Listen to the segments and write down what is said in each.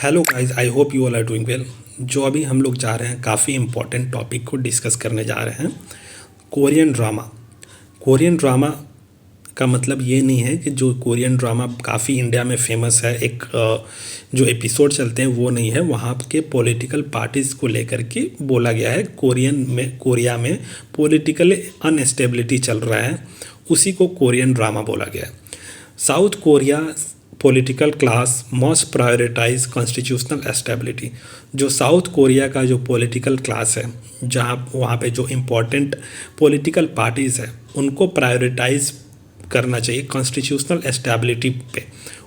Hello guys, I hope you all are doing well. जो अभी हम लोग जा रहे हैं, काफ़ी इम्पोर्टेंट टॉपिक को डिस्कस करने जा रहे हैं। Korean drama. कोरियन ड्रामा का मतलब ये नहीं है कि जो कोरियन ड्रामा काफ़ी इंडिया में फेमस है, एक जो एपिसोड चलते हैं वो नहीं है। वहाँ के पॉलिटिकल पार्टीज़ को लेकर के बोला गया है। कोरिया में पॉलिटिकल अनस्टेबिलिटी चल रहा है, उसी को कोरियन ड्रामा बोला गया है। South Korea political class must prioritize constitutional stability. जो साउथ कोरिया का जो पॉलिटिकल क्लास है, जहाँ वहाँ पे जो इम्पोर्टेंट पॉलिटिकल पार्टीज़ है, उनको प्रायोरिटाइज करना चाहिए कॉन्स्टिट्यूशनल स्टेबिलिटी पे।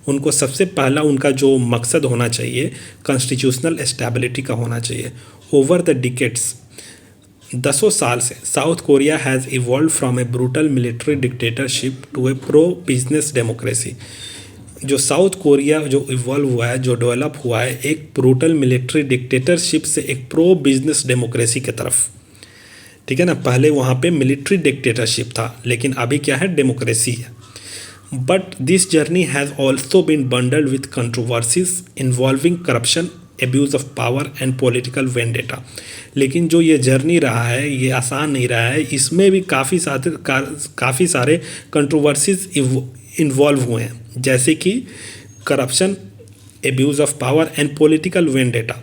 उनको सबसे पहला उनका जो मकसद होना चाहिए कॉन्स्टिट्यूशनल स्टेबिलिटी का होना चाहिए। ओवर द डिकेट्स, दसों साल से South Korea has evolve from a brutal military dictatorship to a pro business democracy. जो साउथ कोरिया जो इवॉल्व हुआ है, जो डेवलप हुआ है, एक ब्रूटल मिलिट्री डिक्टेटरशिप से एक प्रो बिजनेस डेमोक्रेसी की तरफ। ठीक है ना। पहले वहाँ पे मिलिट्री डिक्टेटरशिप था, लेकिन अभी क्या है, डेमोक्रेसी है। But this journey has also been bundled with controversies involving corruption, abuse of power and political vendetta. लेकिन जो ये जर्नी रहा है, ये आसान नहीं रहा है। इसमें भी काफ़ी सारे कंट्रोवर्सीज इन्वॉल्व हुए हैं, जैसे कि corruption, abuse of power and political vendetta.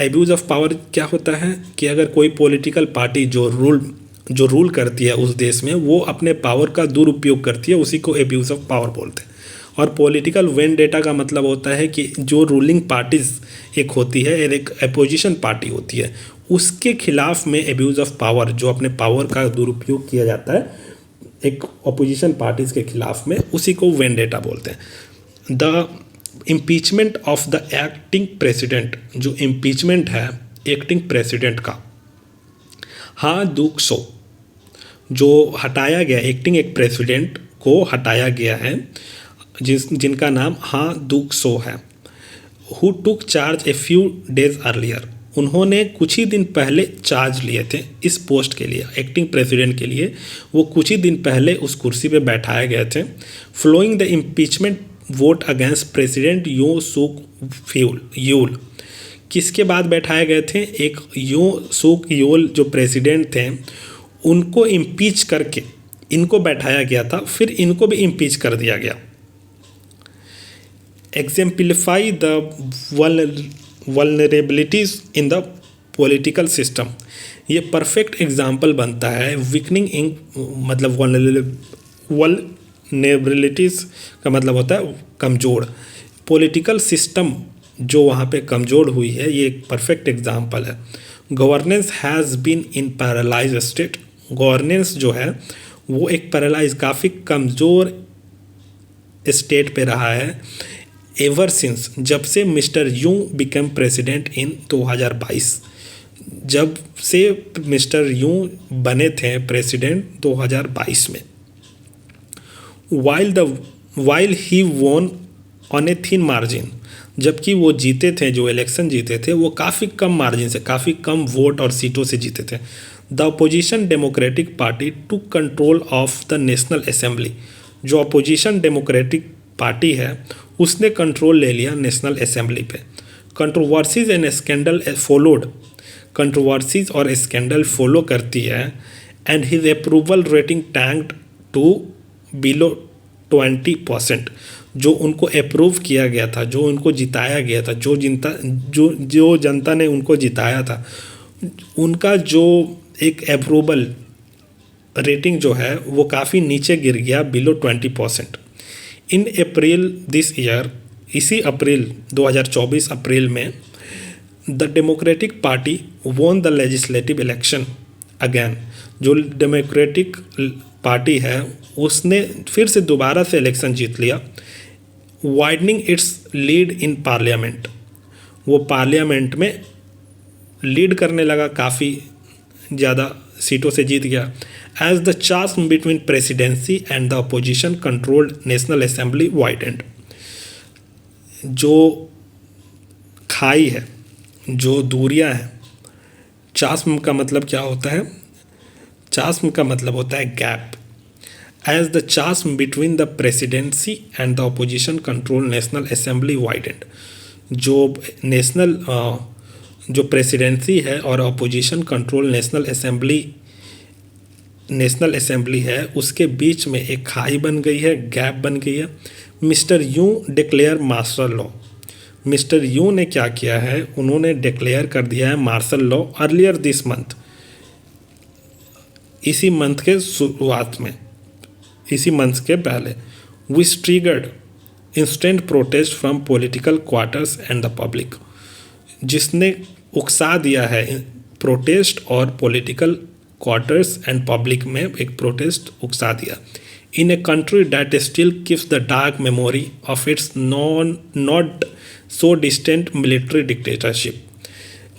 Abuse of power क्या होता है कि अगर कोई पॉलिटिकल पार्टी जो रूल करती है उस देश में, वो अपने पावर का दुरुपयोग करती है, उसी को एब्यूज़ ऑफ पावर बोलते हैं। और पॉलिटिकल वेंडेटा का मतलब होता है कि जो रूलिंग पार्टीज एक होती है, एक अपोजिशन पार्टी होती है, उसके खिलाफ में एब्यूज़ ऑफ पावर, जो अपने पावर का दुरुपयोग किया जाता है एक अपोजिशन पार्टीज़ के खिलाफ में, उसी को वेंडेटा बोलते हैं। The impeachment of the acting president, जो इम्पीचमेंट है एक्टिंग प्रेसिडेंट का, हाँ दुक सो, जो हटाया गया, एक्टिंग एक प्रेसिडेंट को हटाया गया है, जिनका नाम हाँ दुक सो है। Who took charge a few days earlier, उन्होंने कुछ ही दिन पहले चार्ज लिए थे इस पोस्ट के लिए, एक्टिंग प्रेसिडेंट के लिए। वो कुछ ही दिन पहले उस कुर्सी पे बैठाए गए थे। Following the impeachment vote against president Yoon Suk Yeol, किसके बाद बैठाए गए थे? एक यो सुक यूल जो प्रेसिडेंट थे, उनको इम्पीच करके इनको बैठाया गया था, फिर इनको भी इम्पीच कर दिया गया। Exemplify the vulnerabilities in the political system, ये परफेक्ट एग्जाम्पल बनता है वीकनिंग इन, मतलब वल्नरेबिलिटीज़ का मतलब होता है कमज़ोर। पॉलिटिकल सिस्टम जो वहाँ पे कमज़ोर हुई है, ये एक परफेक्ट एग्जाम्पल है। Governance has been in paralyze state, governance जो है वो एक पैरालाइज, काफ़ी कमज़ोर स्टेट पे रहा है एवर सिंस, जब से mister you become president in 2022, जब से मिस्टर यू बने थे प्रेसिडेंट 2022 में। वाइल ही वोन ऑन ए थिन मार्जिन, जबकि वो जीते थे, जो इलेक्शन जीते थे वो काफ़ी कम मार्जिन से, काफ़ी कम वोट और सीटों से जीते थे। The opposition Democratic Party took control of the National Assembly, जो अपोजिशन डेमोक्रेटिक पार्टी है उसने कंट्रोल ले लिया नेशनल असेंबली पे। Controversies and scandal followed, controversies और स्कैंडल फॉलो करती है। And his approval rating tanked to below 20%, जो उनको अप्रूव किया गया था, जो उनको जिताया गया था, जो जनता ने उनको जिताया था, उनका जो एक अप्रूवल रेटिंग जो है वो काफ़ी नीचे गिर गया, below 20%। In April this year, इसी अप्रैल 2024 अप्रैल में, the democratic party won the legislative election again, जो डेमोक्रेटिक पार्टी है उसने फिर से दोबारा से इलेक्शन जीत लिया। Widening it's lead in parliament, वो पार्लियामेंट में लीड करने लगा, काफ़ी ज़्यादा सीटों से जीत गया। As the chasm between presidency and the opposition controlled national assembly widened, जो खाई है, जो दूरियां हैं, चास्म का मतलब क्या होता है? चास्म का मतलब होता है gap. As the chasm between the presidency and the opposition controlled national assembly widened, जो नेशनल जो प्रेसिडेंसी है और अपोजिशन कंट्रोल नेशनल असेंबली है, उसके बीच में एक खाई बन गई है, गैप बन गई है। Mister Yoon declare martial law. Mister Yoon ने क्या किया है, उन्होंने डिक्लेयर कर दिया है martial law earlier this month, इसी मंथ के शुरुआत में, इसी मंथ के पहले, which triggered instant protest from political quarters and the public, जिसने उकसा दिया है प्रोटेस्ट और पॉलिटिकल क्वार्टर्स एंड पब्लिक में एक प्रोटेस्ट उकसा दिया। In a country that still keeps the dark memory of its not so distant military dictatorship,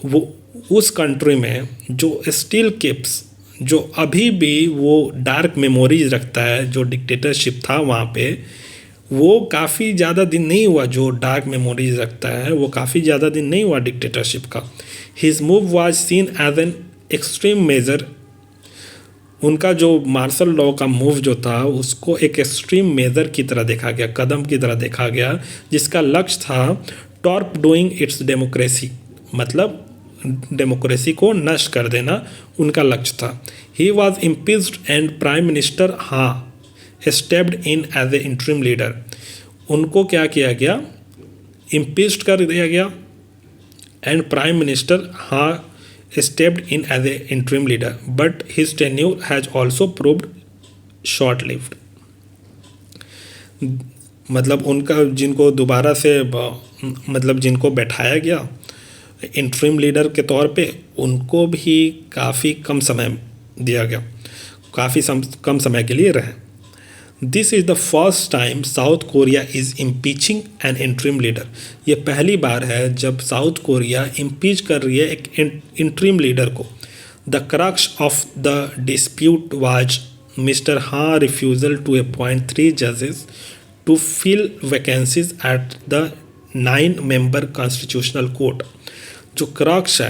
वो उस कंट्री में जो स्टिल कीप्स, जो अभी भी वो डार्क मेमोरीज रखता है, जो डिक्टेटरशिप था वहाँ पे, वो काफ़ी ज़्यादा दिन नहीं हुआ, जो डार्क मेमोरीज रखता है वो काफ़ी ज़्यादा दिन नहीं हुआ डिक्टेटरशिप का। His move was seen as an extreme measure, उनका जो मार्शल लॉ का मूव जो था उसको एक एक्सट्रीम मेजर की तरह देखा गया, कदम की तरह देखा गया, जिसका लक्ष्य था टॉर्प डूइंग इट्स डेमोक्रेसी, मतलब डेमोक्रेसी को नष्ट कर देना उनका लक्ष्य था। He was impeached and prime minister stepped in as a interim leader, उनको क्या किया गया, इम्पीच्ड कर दिया गया and prime minister stepped in as a interim leader, but his tenure has also proved short-lived. मतलब उनका जिनको दोबारा से मतलब जिनको बैठाया गया इंटरिम लीडर के तौर पे, उनको भी काफ़ी कम समय दिया गया, काफ़ी कम समय के लिए रहे। This is the first time South Korea is impeaching an interim leader, ये पहली बार है जब साउथ कोरिया इम्पीच कर रही है एक इंटरिम लीडर को। The crux of the dispute was mister refusal to appoint 3 जजेस to fill vacancies at the 9 member constitutional court. जो क्रक्स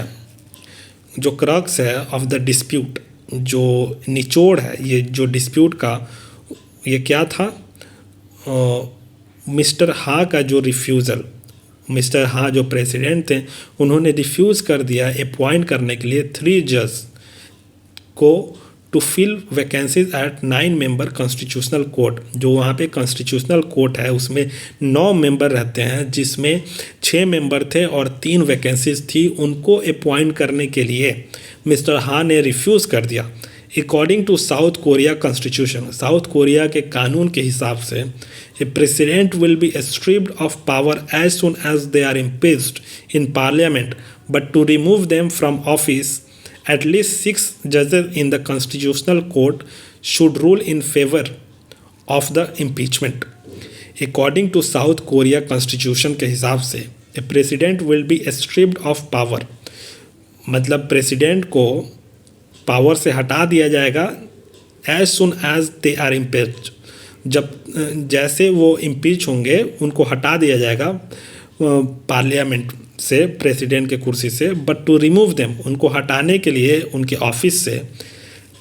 है ऑफ द डिस्प्यूट, जो निचोड़ है ये जो डिस्प्यूट का, ये क्या था, मिस्टर का जो रिफ्यूज़ल, मिस्टर जो प्रेसिडेंट थे उन्होंने रिफ्यूज़ कर दिया अपॉइंट करने के लिए 3 जज को to fill vacancies at 9 member constitutional court. जो वहाँ पे कॉन्स्टिट्यूशनल कोर्ट है उसमें 9 मेंबर रहते हैं, जिसमें 6 मेंबर थे और 3 वैकेंसीज थी, उनको अपॉइंट करने के लिए मिस्टर ने रिफ्यूज़ कर दिया। According to South Korea constitution, South Korea के कानून के हिसाब से a president will be stripped of power as soon as they are impeached in parliament, but to remove them from office at least 6 judges in the constitutional court should rule in favor of the impeachment. According to South Korea constitution के हिसाब से a president will be stripped of power, मतलब president को power से हटा दिया जाएगा as soon as they are impeached, जब जैसे वो इम्पीच होंगे उनको हटा दिया जाएगा पार्लियामेंट से, प्रेसिडेंट के कुर्सी से, बट टू रिमूव देम, उनको हटाने के लिए उनके ऑफिस से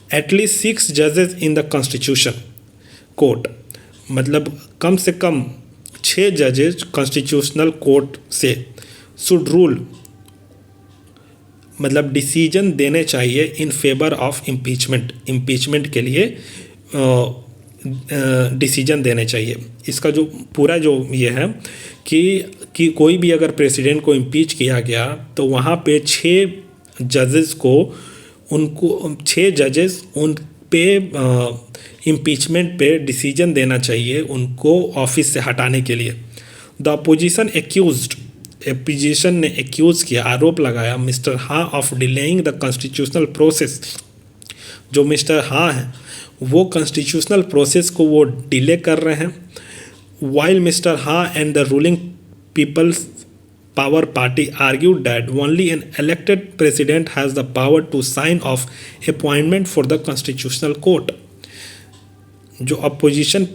एटलीस्ट 6 जजेस इन द कॉन्स्टिट्यूशन कोर्ट, मतलब कम से कम 6 जजेस कॉन्स्टिट्यूशनल कोर्ट से शुड रूल, मतलब डिसीजन देने चाहिए in favour of impeachment, impeachment के लिए डिसीजन देने चाहिए। इसका जो पूरा जो ये है कि कोई भी अगर प्रेसिडेंट को इम्पीच किया गया तो वहाँ पे 6 जजेस को, उनको 6 जजेस उन पे इम्पीचमेंट पे डिसीजन देना चाहिए उनको ऑफिस से हटाने के लिए। द अपोजिशन अपोजिशन ने एक्यूज़ किया, आरोप लगाया mister of delaying the constitutional process. जो मिस्टर हैं वो कॉन्स्टिट्यूशनल प्रोसेस को वो डिले कर रहे हैं। While mister and the ruling People Power Party argued that only an elected president has the power to sign off appointment for the constitutional court. जो opposition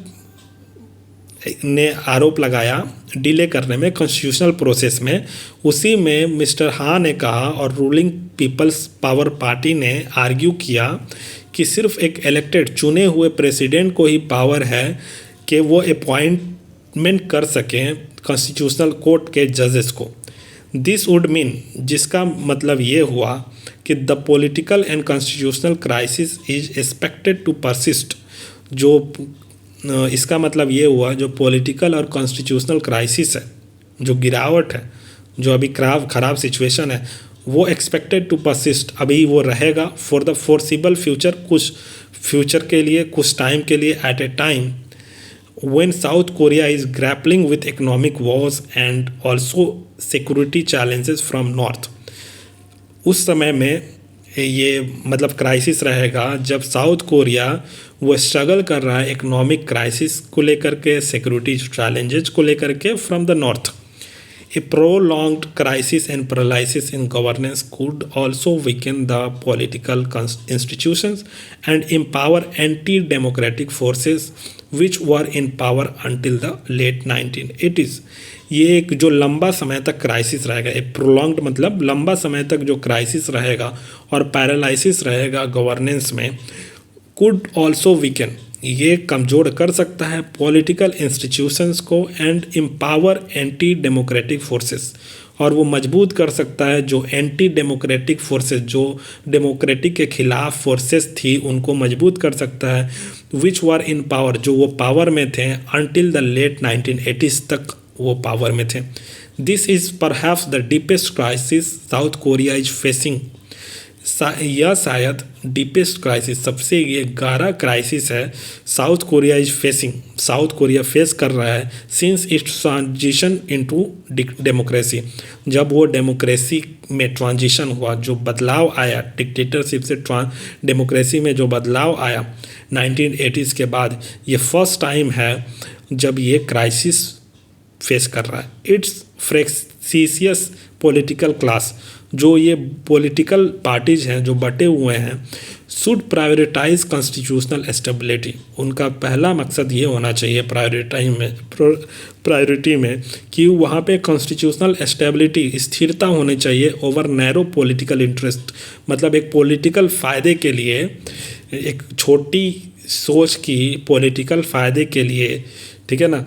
ने आरोप लगाया डिले करने में कॉन्स्टिट्यूशनल प्रोसेस में, उसी में मिस्टर ने कहा और रूलिंग पीपल्स पावर पार्टी ने आर्ग्यू किया कि सिर्फ एक इलेक्टेड चुने हुए प्रेसिडेंट को ही पावर है कि वो अपॉइंटमेंट कर सकें कॉन्स्टिट्यूशनल कोर्ट के जजेस को। दिस वुड मीन, जिसका मतलब ये हुआ कि the political and constitutional crisis is expected to persist. जो इसका मतलब ये हुआ जो पॉलिटिकल और कॉन्स्टिट्यूशनल क्राइसिस है, जो गिरावट है, जो अभी खराब सिचुएशन है, वो एक्सपेक्टेड टू परसिस्ट, अभी वो रहेगा फॉर द फोर्सिबल फ्यूचर, कुछ फ्यूचर के लिए, कुछ टाइम के लिए, at a time when South Korea is grappling with economic wars and also security challenges from North। उस समय में ये मतलब क्राइसिस रहेगा जब साउथ कोरिया वो स्ट्रगल कर रहा है इकोनॉमिक क्राइसिस को लेकर के, सिक्योरिटी चैलेंजेस को लेकर के from the north. A prolonged crisis and paralysis in governance could also weaken the political institutions and empower anti-democratic forces which were in power until the late 1980s। ये एक जो लंबा समय तक क्राइसिस रहेगा, एक प्रोलॉन्ग्ड मतलब लंबा समय तक जो क्राइसिस रहेगा और पैरालिसिस रहेगा गवर्नेंस में, कुड ऑल्सो वीकन, ये कमज़ोर कर सकता है पॉलिटिकल इंस्टीट्यूशंस को and empower anti democratic forces, और वो मजबूत कर सकता है जो एंटी डेमोक्रेटिक फोर्सेस, जो डेमोक्रेटिक के खिलाफ फोर्सेस थी, उनको मजबूत कर सकता है, विच वर इन पावर, जो वो पावर में थे अनटिल द लेट 1980s तक वो पावर में थे। This is perhaps the deepest crisis south Korea is facing. यह शायद डीपेस्ट क्राइसिस, सबसे ये गहरा क्राइसिस है South Korea is facing, south Korea face कर रहा है since it's transition into democracy. जब वो डेमोक्रेसी में ट्रांजिशन हुआ, जो बदलाव आया डिक्टेटरशिप से डेमोक्रेसी में जो बदलाव आया 1980s के बाद, ये फर्स्ट टाइम है जब ये क्राइसिस फेस कर रहा है। इट्स फ्रेक्सियस पॉलिटिकल क्लास, जो ये पॉलिटिकल पार्टीज हैं जो बटे हुए हैं, शुड प्रायोरिटाइज कॉन्स्टिट्यूशनल स्टेबिलिटी। उनका पहला मकसद ये होना चाहिए प्रायोरिटी में कि वहाँ पे कॉन्स्टिट्यूशनल स्टेबिलिटी, स्थिरता होनी चाहिए ओवर नैरो पॉलिटिकल इंटरेस्ट। मतलब एक पॉलिटिकल फ़ायदे के लिए, एक छोटी सोच की पॉलिटिकल फ़ायदे के लिए, ठीक है ना,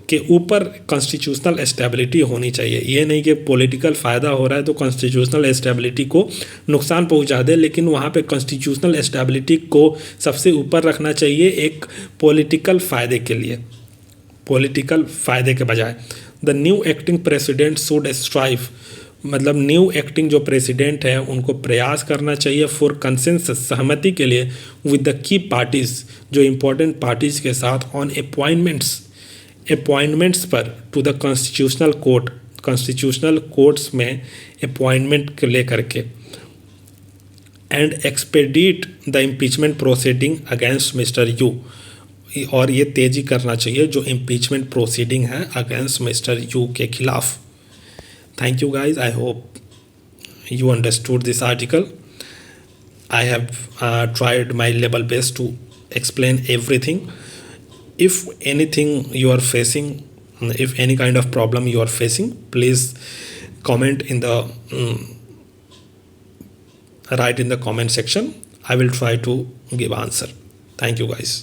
के ऊपर कॉन्स्टिट्यूशनल स्टेबिलिटी होनी चाहिए। ये नहीं कि पॉलिटिकल फ़ायदा हो रहा है तो कॉन्स्टिट्यूशनल स्टेबिलिटी को नुकसान पहुंचा दे, लेकिन वहाँ पे कॉन्स्टिट्यूशनल स्टेबिलिटी को सबसे ऊपर रखना चाहिए एक पॉलिटिकल फ़ायदे के लिए, पॉलिटिकल फ़ायदे के बजाय। The new acting president should strive, मतलब न्यू एक्टिंग जो प्रेसिडेंट है उनको प्रयास करना चाहिए फॉर कंसेंसस, सहमति के लिए, विद द की पार्टीज़, जो इम्पोर्टेंट पार्टीज़ के साथ, ऑन अपॉइंटमेंट्स पर, to the constitutional court, constitutional courts में अपॉइंटमेंट को लेकर के, and expedite the impeachment proceeding against mister Yoon, और ये तेज़ी करना चाहिए जो इम्पीचमेंट प्रोसीडिंग है अगेंस्ट मिस्टर यू के खिलाफ। Thank you guys. I hope you understood this article. I have tried my level best to explain everything. If anything you are facing, if any kind of problem you are facing, please comment in the write in the comment section. I will try to give answer. Thank you guys.